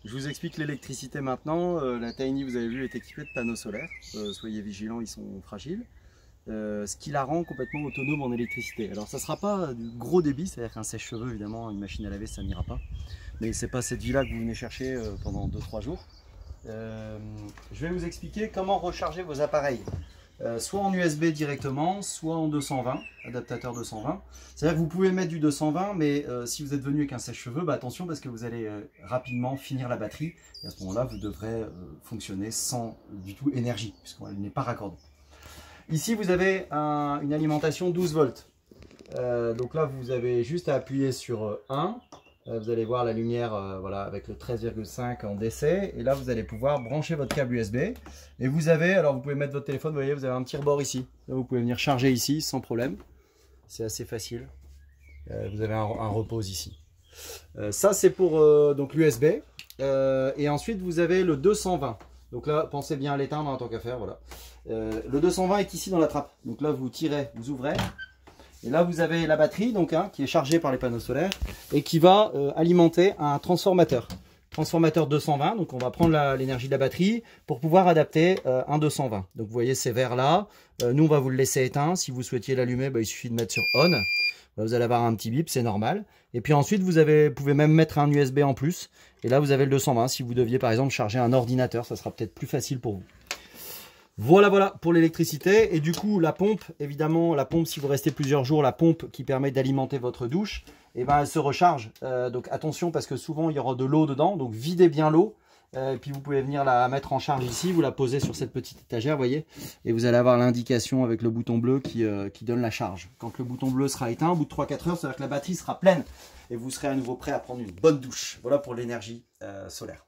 Je vous explique l'électricité maintenant. La Tiny, vous avez vu, est équipée de panneaux solaires. Soyez vigilants, ils sont fragiles. Ce qui la rend complètement autonome en électricité. Alors ça ne sera pas du gros débit, c'est-à-dire qu'un sèche-cheveux, évidemment, une machine à laver, ça n'ira pas. Mais c'est pas cette vie-là que vous venez chercher pendant 2-3 jours. Je vais vous expliquer comment recharger vos appareils. Soit en USB directement, soit en 220, adaptateur 220. C'est-à-dire que vous pouvez mettre du 220, mais si vous êtes venu avec un sèche-cheveux, bah attention parce que vous allez rapidement finir la batterie. Et à ce moment-là, vous devrez fonctionner sans du tout énergie, puisqu'elle n'est pas raccordée. Ici, vous avez une alimentation 12 volts. Donc là, vous avez juste à appuyer sur 1. Vous allez voir la lumière voilà, avec le 13,5 en DC. Et là, vous allez pouvoir brancher votre câble USB. Et vous avez, alors vous pouvez mettre votre téléphone, vous voyez, vous avez un petit rebord ici. Là, vous pouvez venir charger ici sans problème. C'est assez facile. Vous avez un repose ici. Ça, c'est pour donc l'USB. Et ensuite, vous avez le 220. Donc là, pensez bien à l'éteindre en tant qu'à faire. Voilà. Le 220 est ici dans la trappe. Donc là, vous tirez, vous ouvrez. Et là, vous avez la batterie donc, qui est chargée par les panneaux solaires et qui va alimenter un transformateur. Transformateur 220, donc on va prendre l'énergie de la batterie pour pouvoir adapter un 220. Donc vous voyez ces verres là, nous on va vous le laisser éteint. Si vous souhaitiez l'allumer, il suffit de mettre sur on. Là, vous allez avoir un petit bip, c'est normal. Et puis ensuite, vous pouvez même mettre un USB en plus. Et là, vous avez le 220. Si vous deviez par exemple charger un ordinateur, ça sera peut-être plus facile pour vous. Voilà pour l'électricité. Et du coup, la pompe, évidemment, la pompe, si vous restez plusieurs jours, la pompe qui permet d'alimenter votre douche, et elle se recharge. Donc attention parce que souvent, il y aura de l'eau dedans. Donc videz bien l'eau. Et puis vous pouvez venir la mettre en charge ici. Vous la posez sur cette petite étagère, vous voyez. Et vous allez avoir l'indication avec le bouton bleu qui donne la charge. Quand le bouton bleu sera éteint, au bout de 3-4 heures, c'est-à-dire que la batterie sera pleine. Et vous serez à nouveau prêt à prendre une bonne douche. Voilà pour l'énergie solaire.